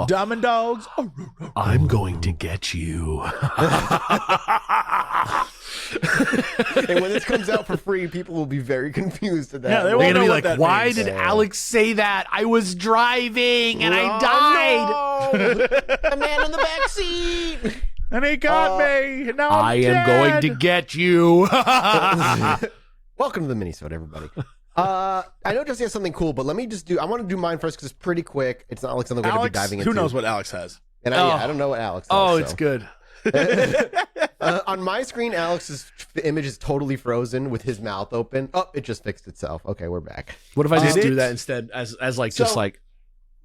Diamond dogs. I'm going to get you. And when this comes out for free, people will be very confused at that. Yeah, they They're won't gonna know be what like, that why means. did Alex say that? I was driving and I died. No! The man in the back seat. And he got me. And now I I'm am going dead. to get you. Welcome to the minisode, everybody. I know Jesse has something cool, but let me just do. I want to do mine first because it's pretty quick. It's not like something we're going to be diving into. Who knows what Alex has? And I don't know what Alex has. Oh, so. it's good. On my screen, Alex's image is totally frozen with his mouth open. Oh, it just fixed itself. Okay, we're back. What if I just Did do it? that instead as like So- just like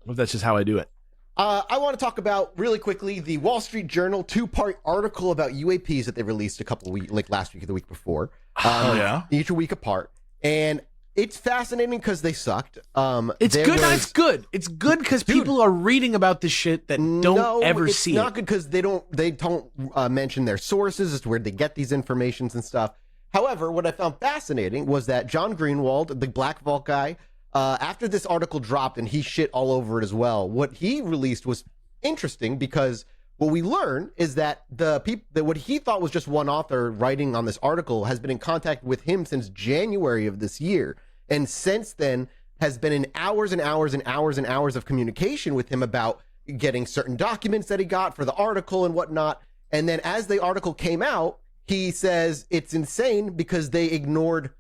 what if that's just how I do it? I want to talk about really quickly the Wall Street Journal 2-part article about UAPs that they released a couple of weeks, like last week or the week before. Oh, yeah? Each a week apart. And it's fascinating because they sucked. It's there good. was- It's good. It's good because people are reading about this shit that don't ever see it's not it. good because they don't mention their sources as to where they get these informations and stuff. However, what I found fascinating was that John Greenwald, the Black Vault guy, after this article dropped and he shit all over it as well, what he released was interesting because what we learn is that what he thought was just one author writing on this article has been in contact with him since January of this year. And since then has been in hours and hours and hours and hours of communication with him about getting certain documents that he got for the article and whatnot. And then as the article came out, he says it's insane because they ignored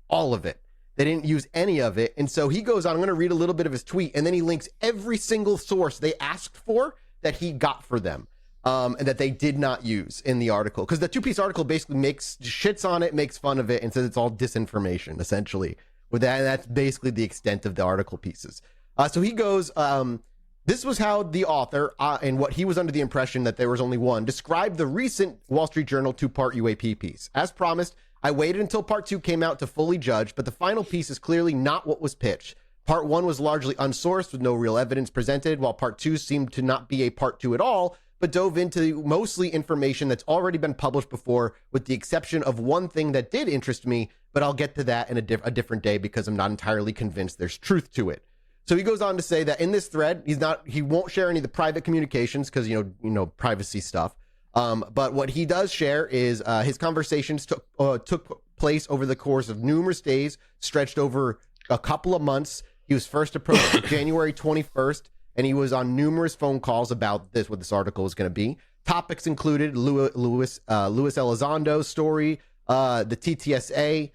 all of it. They didn't use any of it. And so he goes on, I'm going to read a little bit of his tweet, and then he links every single source they asked for that he got for them, and that they did not use in the article. Because the two-piece article basically shits on it, makes fun of it, and says it's all disinformation, essentially. With that, and that's basically the extent of the article pieces. So he goes, this was how the author, and what he was under the impression that there was only one, described the recent Wall Street Journal 2-part UAP piece. As promised, I waited until part 2 came out to fully judge, but the final piece is clearly not what was pitched. Part 1 was largely unsourced with no real evidence presented, while part 2 seemed to not be a part 2 at all, but dove into mostly information that's already been published before, with the exception of one thing that did interest me, but I'll get to that in a different day because I'm not entirely convinced there's truth to it. So he goes on to say that in this thread, he won't share any of the private communications because, you know, privacy stuff. But what he does share is his conversations took place over the course of numerous days, stretched over a couple of months. He was first approached January 21st, and he was on numerous phone calls about what this article was going to be. Topics included Luis Elizondo's story, the TTSA,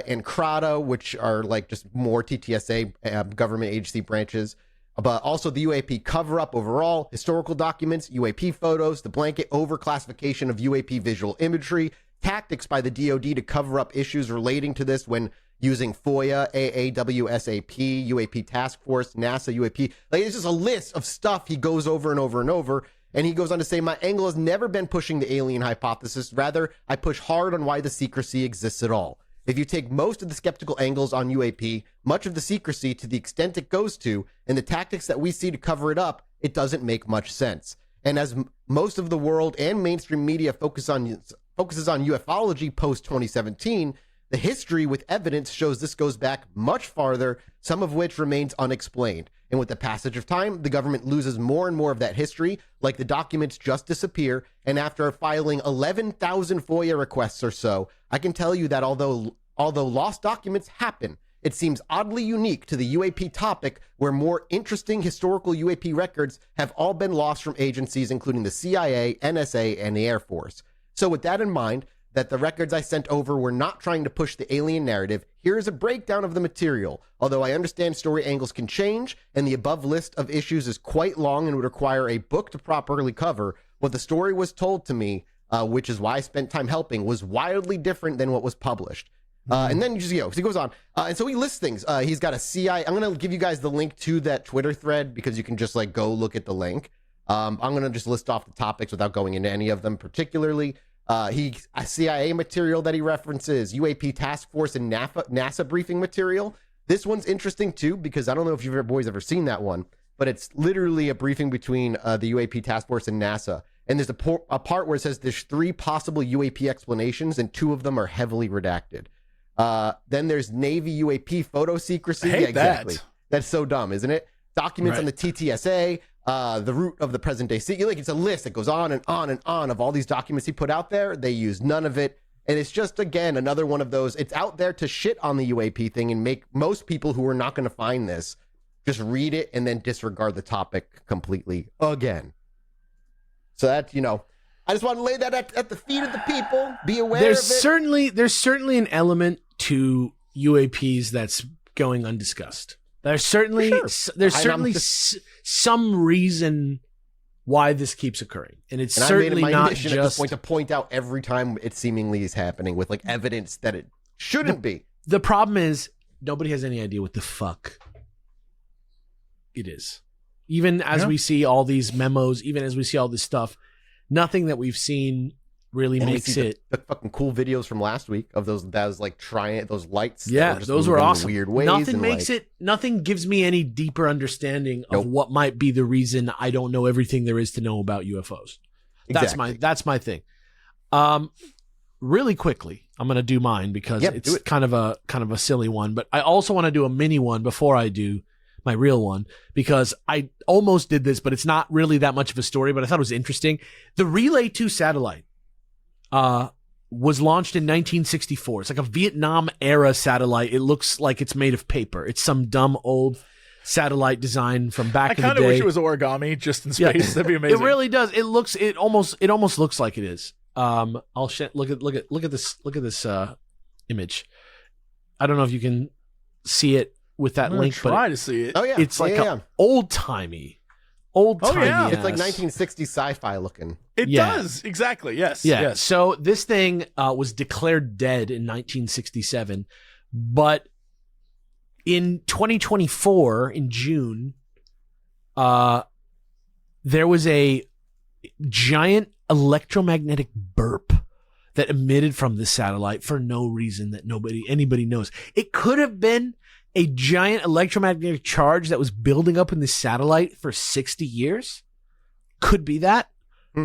and CRADA, which are like just more TTSA government agency branches, but also the UAP cover-up overall, historical documents, UAP photos, the blanket overclassification of UAP visual imagery, tactics by the DoD to cover up issues relating to this when using FOIA, AAWSAP, UAP Task Force, NASA, UAP. Like, it's just a list of stuff he goes over and over and over. And he goes on to say, my angle has never been pushing the alien hypothesis. Rather, I push hard on why the secrecy exists at all. If you take most of the skeptical angles on UAP, much of the secrecy to the extent it goes to, and the tactics that we see to cover it up, it doesn't make much sense. And as most of the world and mainstream media focuses on ufology post-2017, the history with evidence shows this goes back much farther, some of which remains unexplained. And with the passage of time, the government loses more and more of that history, like the documents just disappear. And after filing 11,000 FOIA requests or so, I can tell you that although lost documents happen, it seems oddly unique to the UAP topic, where more interesting historical UAP records have all been lost from agencies including the CIA, NSA, and the Air Force. So with that in mind, that the records I sent over were not trying to push the alien narrative, here is a breakdown of the material. Although I understand story angles can change, and the above list of issues is quite long and would require a book to properly cover, what the story was told to me, which is why I spent time helping, was wildly different than what was published. And then so he goes on. And so he lists things. He's got a CIA. I'm going to give you guys the link to that Twitter thread because you can just like go look at the link. I'm going to just list off the topics without going into any of them particularly. A CIA material that he references, UAP Task Force and NASA briefing material. This one's interesting too because I don't know if you boys ever seen that one, but it's literally a briefing between the UAP Task Force and NASA. And there's a part where it says there's 3 possible UAP explanations and 2 of them are heavily redacted. Then there's Navy UAP photo secrecy. I hate exactly. that. That's so dumb, isn't it? Documents on the TTSA, the root of the present day sea. Like, it's a list that goes on and on and on of all these documents he put out there. They use none of it. And it's just, again, another one of those. It's out there to shit on the UAP thing and make most people who are not going to find this just read it and then disregard the topic completely again. So that, I just want to lay that at the feet of the people. Be aware of it. There's certainly an element to UAPs that's going undiscussed. There's certainly some reason why this keeps occurring, and it's certainly not just at this point to point out every time it seemingly is happening with like evidence that it shouldn't be. The problem is nobody has any idea what the fuck it is. Even as we see all these memos, even as we see all this stuff, nothing that we've seen really makes it. The fucking cool videos from last week of those that was like trying those lights. Yeah, those were awesome. Weird ways. Nothing gives me any deeper understanding of what might be the reason I don't know everything there is to know about UFOs. That's my thing. Really quickly, I'm going to do mine because it's kind of a silly one, but I also want to do a mini one before I do my real one, because I almost did this, but it's not really that much of a story, but I thought it was interesting. The Relay 2 satellite was launched in 1964. It's like a Vietnam era satellite. It looks like it's made of paper. It's some dumb old satellite design from back in the day. I kind of wish it was origami just in space. Yeah. That'd be amazing. It really does. It almost looks like it is. Look at this image. I don't know if you can see it with that link, but try to see it. Oh yeah, it's like old timey. It's like 1960s sci-fi looking. It does exactly. Yes. Yeah. Yes. So this thing was declared dead in 1967, but in 2024 in June, there was a giant electromagnetic burp that emitted from the satellite for no reason that anybody knows. It could have been a giant electromagnetic charge that was building up in the satellite for 60 years. Could be that,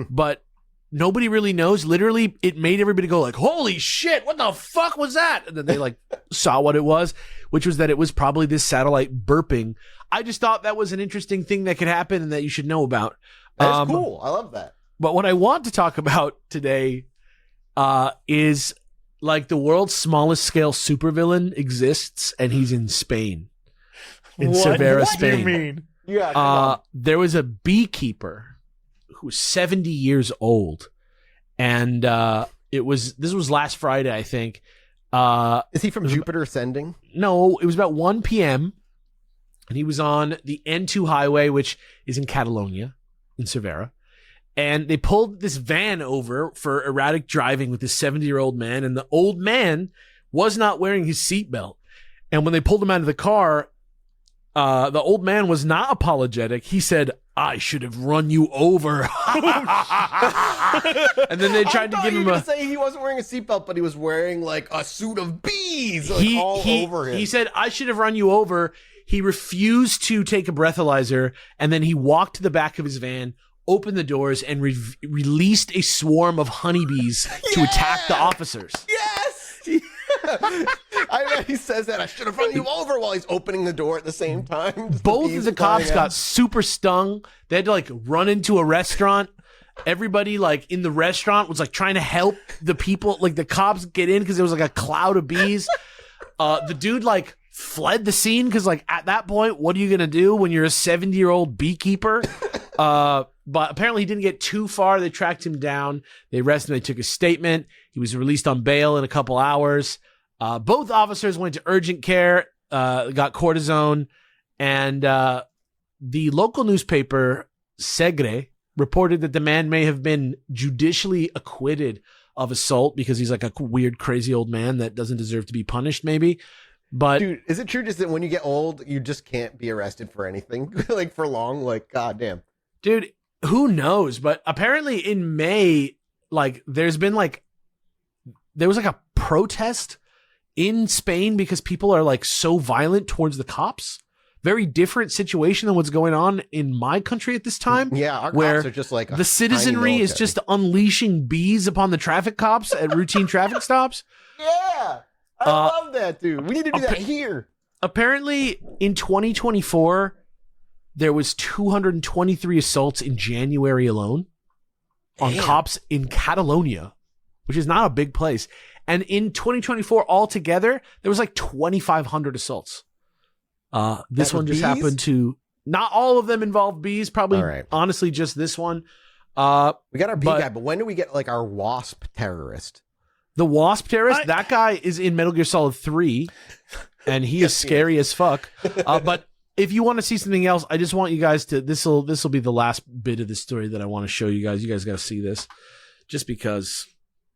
but nobody really knows. Literally, it made everybody go like, holy shit, what the fuck was that? And then they like saw what it was, which was that it was probably this satellite burping. I just thought that was an interesting thing that could happen and that you should know about. That's cool. I love that. But what I want to talk about today is like the world's smallest scale supervillain exists, and he's in Spain. In Cervera, Spain. What do you mean? Yeah. There was a beekeeper who was 70 years old, and this was last Friday, I think. Is he from Jupiter Ascending? No, it was about 1 p.m. and he was on the N2 highway, which is in Catalonia, in Cervera. And they pulled this van over for erratic driving with this 70-year-old man, and the old man was not wearing his seatbelt. And when they pulled him out of the car, the old man was not apologetic. He said, "I should have run you over." And then they tried to give him a say he wasn't wearing a seatbelt, but he was wearing like a suit of bees over him. He said, "I should have run you over." He refused to take a breathalyzer, and then he walked to the back of his van, opened the doors, and released a swarm of honeybees to attack the officers. Yes! I know he says that. I should have run you over while he's opening the door at the same time. Both of the cops got super stung. They had to like run into a restaurant. Everybody like in the restaurant was like trying to help the people, like the cops get in because there was like a cloud of bees. The dude like fled the scene because like at that point, what are you gonna do when you're a 70-year-old beekeeper? But apparently he didn't get too far. They tracked him down. They arrested him. They took a statement. He was released on bail in a couple hours. Both officers went to urgent care, got cortisone, and the local newspaper, Segre, reported that the man may have been judicially acquitted of assault because he's like a weird, crazy old man that doesn't deserve to be punished, maybe. But dude, is it true just that when you get old, you just can't be arrested for anything like for long? Like, goddamn. Dude, who knows? But apparently in May, like there was like a protest in Spain because people are like so violent towards the cops. Very different situation than what's going on in my country at this time. Yeah, our where cops are just like the citizenry is just unleashing bees upon the traffic cops at routine traffic stops. Yeah, I love that, dude. We need to do that here. Apparently in 2024, there was 223 assaults in January alone on cops in Catalonia, which is not a big place. And in 2024 altogether, there was like 2,500 assaults. This one just happened to, not all of them involved bees, probably honestly just this one. We got our bee guy, but when do we get like our wasp terrorist? The wasp terrorist, that guy is in Metal Gear Solid 3, and he is scary as fuck. But if you want to see something else, I just want you guys to, this will be the last bit of the story that I want to show you guys. You guys got to see this, just because,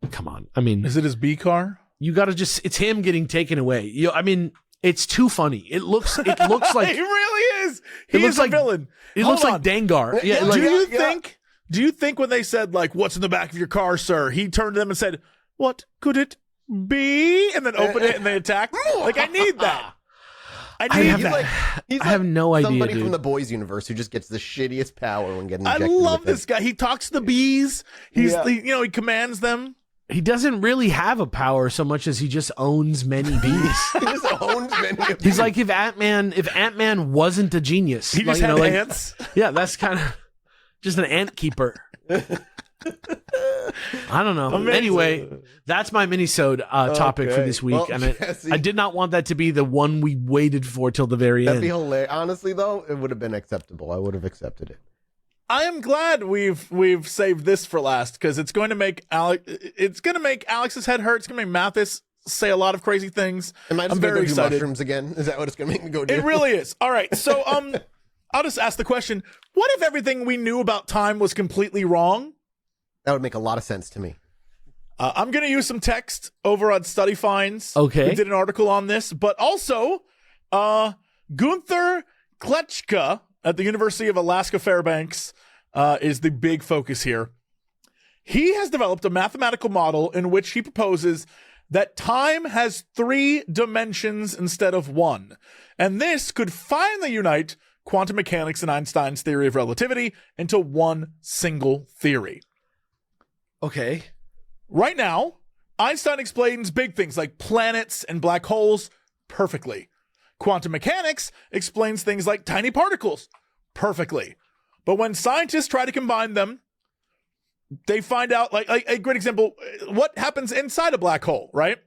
come on. I mean, is it his bee car? You got to just, it's him getting taken away. I mean, it's too funny. It looks like he really is. He is a villain. It looks like Dengar. Yeah. Do you think when they said like, "What's in the back of your car, sir?" He turned to them and said, "What could it be?" And then opened it and they attacked. Like, I need that. I have no idea. Somebody from the boys universe who just gets the shittiest power when getting injected. I love this guy. He talks to the bees. He commands them. He doesn't really have a power so much as he just owns many bees. He just owns many bees. He's like if Ant-Man wasn't a genius. He just had ants. Yeah, that's kind of just an ant keeper. I don't know. Amazing. Anyway, that's my mini-sode topic for this week. Well, and I did not want that to be the one we waited for till the very That'd end. be hilarious. Honestly, though, it would have been acceptable. I would have accepted it. I am glad we've saved this for last, because it's going to make Alex's head hurt. It's going to make Mathis say a lot of crazy things. Am I just going to do mushrooms again? Is that what it's going to make me go do? It really is. All right. So I'll just ask the question: what if everything we knew about time was completely wrong? That would make a lot of sense to me. I'm going to use some text over on Study Finds. Okay. We did an article on this, but also Gunther Kletschka at the University of Alaska Fairbanks is the big focus here. He has developed a mathematical model in which he proposes that time has 3 dimensions instead of 1. And this could finally unite quantum mechanics and Einstein's theory of relativity into one single theory. Okay. Right now, Einstein explains big things like planets and black holes perfectly. Quantum mechanics explains things like tiny particles perfectly. But when scientists try to combine them, they find out, like a great example, what happens inside a black hole, right?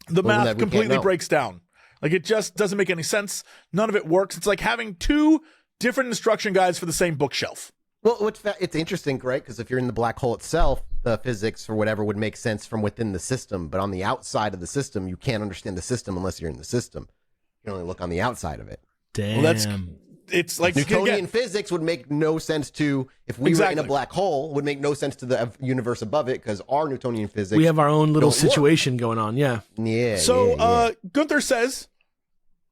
The math completely breaks down. Like, it just doesn't make any sense. None of it works. It's like having 2 different instruction guides for the same bookshelf. Well, it's interesting, right? Because if you're in the black hole itself, the physics or whatever would make sense from within the system. But on the outside of the system, you can't understand the system unless you're in the system. You can only look on the outside of it. Damn. Well, it's like Newtonian physics would make no sense to, if we were in a black hole, would make no sense to the universe above it, because our Newtonian physics, we have our own little situation going on. Yeah. So Gunther says,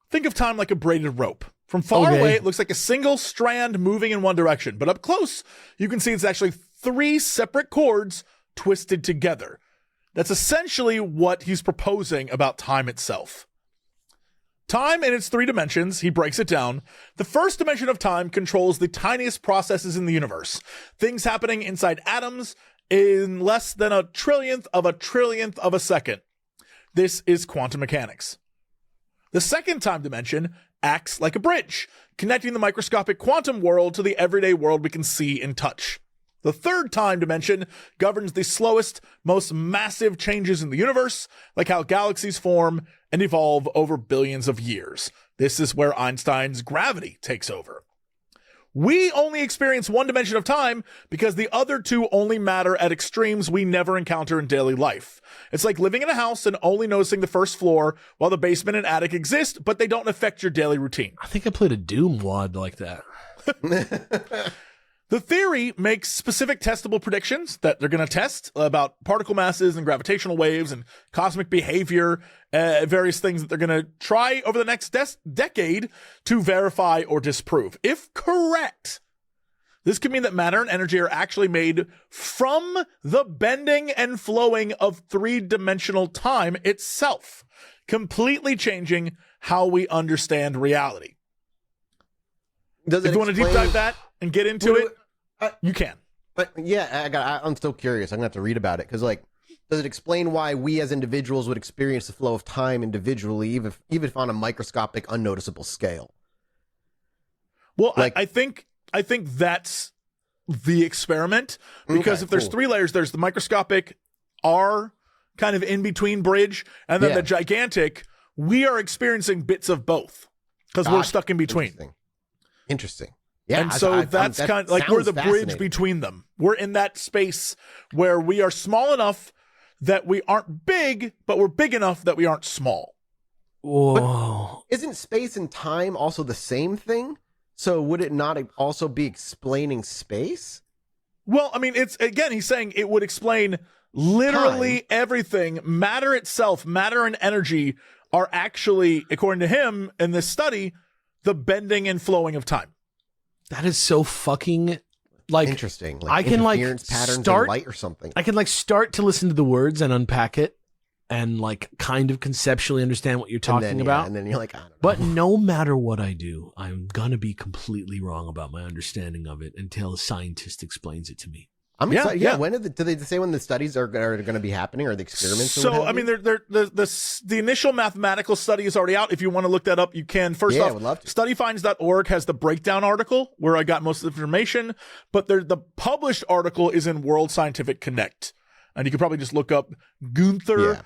think of time like a braided rope. From far away, it looks like a single strand moving in one direction, but up close, you can see it's actually 3 separate cords twisted together. That's essentially what he's proposing about time itself. Time in its 3 dimensions, he breaks it down. The first dimension of time controls the tiniest processes in the universe. Things happening inside atoms in less than a trillionth of a second. This is quantum mechanics. The second time dimension acts like a bridge, connecting the microscopic quantum world to the everyday world we can see and touch. The third time dimension governs the slowest, most massive changes in the universe, like how galaxies form and evolve over billions of years. This is where Einstein's gravity takes over. We only experience one dimension of time because the other 2 only matter at extremes we never encounter in daily life. It's like living in a house and only noticing the first floor while the basement and attic exist, but they don't affect your daily routine. I think I played a Doom WAD like that. The theory makes specific testable predictions that they're going to test about particle masses and gravitational waves and cosmic behavior, various things that they're going to try over the next decade to verify or disprove. If correct, this could mean that matter and energy are actually made from the bending and flowing of 3-dimensional time itself, completely changing how we understand reality. If you want to deep dive that and get into it, you can. But yeah, I'm still curious. I'm going to have to read about it, because, like, does it explain why we as individuals would experience the flow of time individually, even if on a microscopic, unnoticeable scale? Well, I think that's the experiment, because if there's 3 layers, there's the microscopic R kind of in between bridge, and then the gigantic. We are experiencing bits of both because we're stuck in between. Interesting. Yeah, and so that's kind of like we're the bridge between them. We're in that space where we are small enough that we aren't big, but we're big enough that we aren't small. Whoa. But isn't space and time also the same thing? So would it not also be explaining space? Well, I mean, he's saying it would explain literally everything. Matter itself, matter and energy are actually, according to him in this study, the bending and flowing of time. That is so fucking interesting. I can patterns in light or something. I can start to listen to the words and unpack it and kind of conceptually understand what you're talking about. And then you're like, I don't know. But no matter what I do, I'm gonna be completely wrong about my understanding of it until a scientist explains it to me. I'm excited. Yeah. When do they say when the studies are going to be happening, or the experiments? So I mean, the initial mathematical study is already out. If you want to look that up, you can. First off, studyfinds.org has the breakdown article where I got most of the information, but the published article is in World Scientific Connect, and you can probably just look up Gunther. Yeah.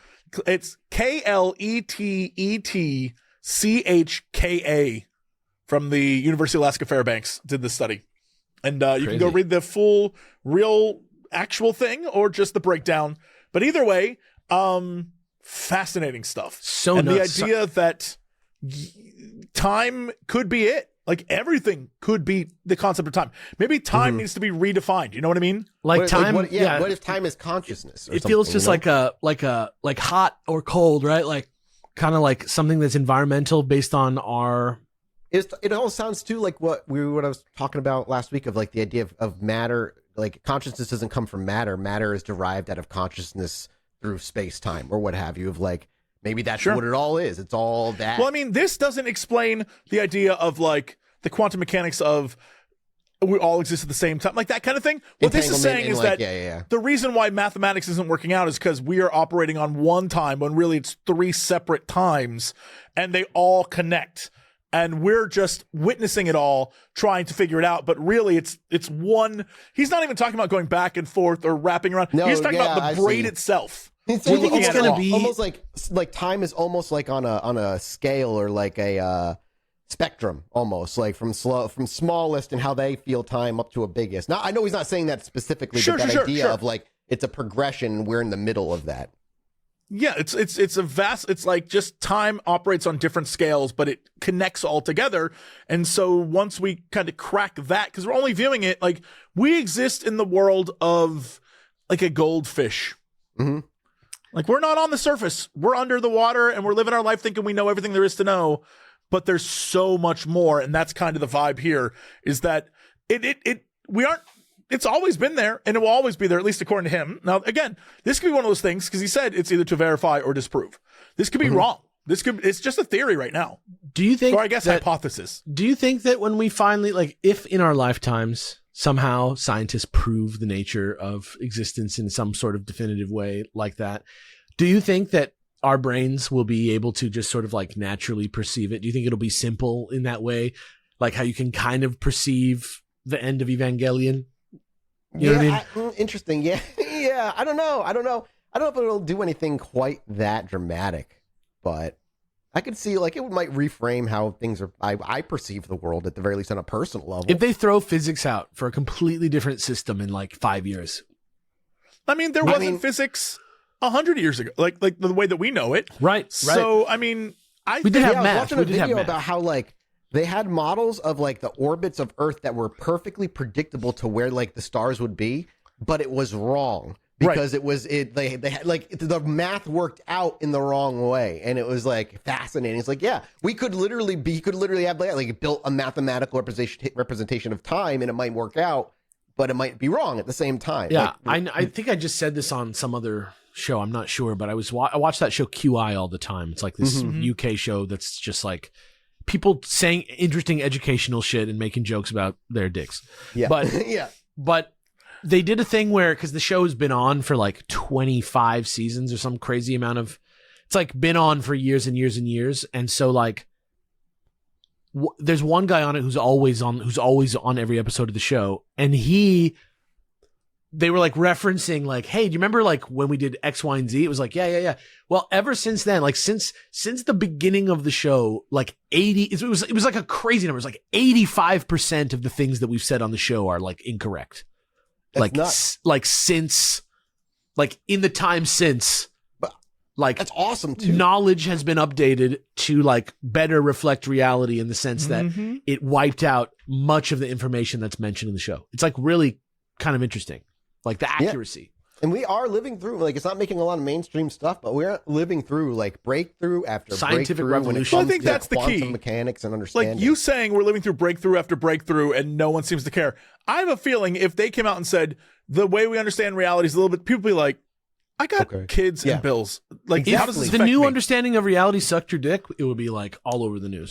It's Klettetchka from the University of Alaska Fairbanks did this study. And you can go read the full, real, actual thing or just the breakdown. But either way, fascinating stuff. So and nuts. The idea that time could be it. Like everything could be the concept of time. Maybe time needs to be redefined. You know what I mean? What if time is consciousness? It feels just like hot or cold, right? Like kind of like something that's environmental based on our. It all sounds too like what I was talking about last week of like the idea of matter. Like consciousness doesn't come from matter. Matter is derived out of consciousness through space time or what have you. Of like maybe that's what it all is. It's all that. Well, I mean, this doesn't explain the idea of like the quantum mechanics of we all exist at the same time, like that kind of thing. What this is saying is that the reason why mathematics isn't working out is because we are operating on one time when really it's 3 separate times, and they all connect. And we're just witnessing it all, trying to figure it out. But really, it's one. He's not even talking about going back and forth or wrapping around. He's talking about the braid itself. Do you think it's going to be almost like time is almost like on a scale or like a spectrum, almost like from smallest and how they feel time up to a biggest. Now, I know he's not saying that specifically, but that idea of like it's a progression. We're in the middle of that. Yeah, it's a vast. It's like just time operates on different scales, but it connects all together. And so once we kind of crack that, because we're only viewing it like we exist in the world of like a goldfish. Mm-hmm. Like we're not on the surface. We're under the water, and we're living our life thinking we know everything there is to know. But there's so much more, and that's kind of the vibe here. Is that we aren't. It's always been there, and it will always be there, at least according to him. Now, again, this could be one of those things, because he said it's either to verify or disprove. This could be wrong. It's just a theory right now. Do you think, or I guess hypothesis. Do you think that when we finally, like, if in our lifetimes, somehow scientists prove the nature of existence in some sort of definitive way like that, do you think that our brains will be able to just sort of like naturally perceive it? Do you think it'll be simple in that way? Like how you can kind of perceive the end of Evangelion? You know what I mean? Interesting. Yeah. Yeah. I don't know if it'll do anything quite that dramatic, but I could see like it might reframe how things are. I perceive the world at the very least on a personal level. If they throw physics out for a completely different system in like 5 years. I mean, there wasn't physics 100 years ago, like the way that we know it. Right. So, I mean, we did have math. I was watching a video about how like they had models of like the orbits of Earth that were perfectly predictable to where like the stars would be, but it was wrong because they had like the math worked out in the wrong way, and it was like fascinating. It's like, yeah, he could literally have like built a mathematical representation of time, and it might work out, but it might be wrong at the same time. Yeah, like, I think I just said this on some other show. I'm not sure, but I watch that show QI all the time. It's like this UK show that's just like people saying interesting educational shit and making jokes about their dicks. Yeah. But but they did a thing where, because the show has been on for like 25 seasons or some crazy amount of, it's like been on for years and years and years. And so like there's one guy on it who's always on every episode of the show, and they were like referencing like, hey, do you remember like when we did X, Y, and Z? It was like, yeah. Well, ever since then, like since the beginning of the show, like it was like a crazy number. It was like 85% of the things that we've said on the show are like incorrect. That's like nuts. Since like in the time since. Like that's awesome too. Knowledge has been updated to like better reflect reality in the sense that it wiped out much of the information that's mentioned in the show. It's like really kind of interesting, like the accuracy. And we are living through, like, it's not making a lot of mainstream stuff, but we're living through like breakthrough after scientific breakthrough revolution. when it comes I think that's to the key. quantum mechanics and understanding. Like you saying, we're living through breakthrough after breakthrough, and no one seems to care. I have a feeling if they came out and said the way we understand reality is a little bit, people would be like, I got kids and bills. Like, how does this the affect new me? understanding of reality sucked your dick? It would be like all over the news.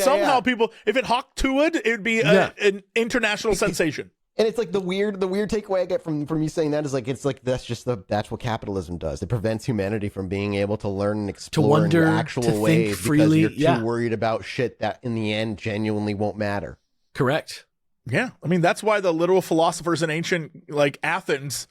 Somehow people, if it hawked to it would be an international sensation. And it's like the weird takeaway I get from you saying that is like, it's like that's what capitalism does. It prevents humanity from being able to learn and explore wonder, in actual to think ways freely. because you're too worried about shit that in the end genuinely won't matter. Correct. Yeah. I mean, that's why the literal philosophers in ancient like Athens,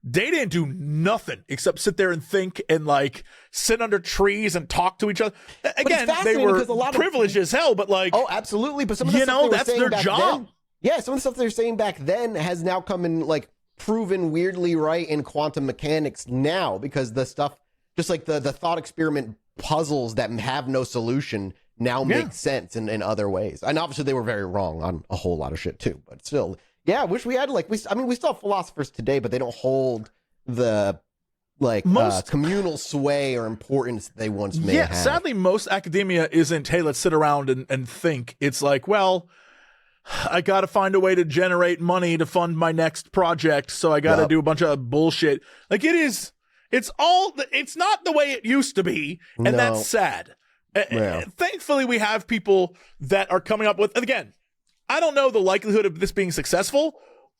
they didn't do nothing except sit there and think and like sit under trees and talk to each other. Again, they were privileged as hell, but like, oh, absolutely. But some of the stuff they were that's saying their back job. Then, some of the stuff they were saying back then has now come in like proven weirdly right in quantum mechanics now, because the stuff, just like the thought experiment puzzles that have no solution now make sense in other ways. And obviously they were very wrong on a whole lot of shit too, but still. Yeah, I wish we had we still have philosophers today, but they don't hold the communal sway or importance they once may have. Sadly, most academia isn't, hey, let's sit around and think. It's like, well, I got to find a way to generate money to fund my next project, so I got to do a bunch of bullshit. Like it's not the way it used to be, and that's sad. Thankfully, we have people that are coming up with, and again, I don't know the likelihood of this being successful,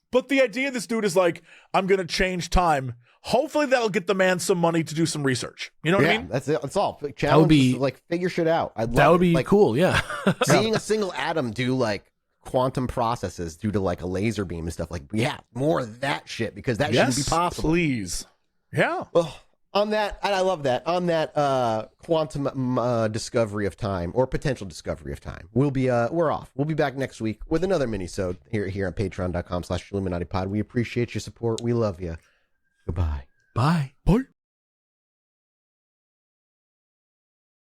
but the idea of this dude is like, I'm going to change time. Hopefully that'll get the man some money to do some research. You know what I mean? That's it. That's all. Challenge is like figure shit out. That would be cool. Yeah. Seeing a single atom do like quantum processes due to like a laser beam and stuff, like, more of that shit, because that shouldn't be possible. Please. Yeah. Well, on that, and I love that, on that quantum discovery of time, or potential discovery of time, we're off. We'll be back next week with another mini-sode here on patreon.com/Chilluminati pod. We appreciate your support. We love you. Goodbye. Bye. Bye.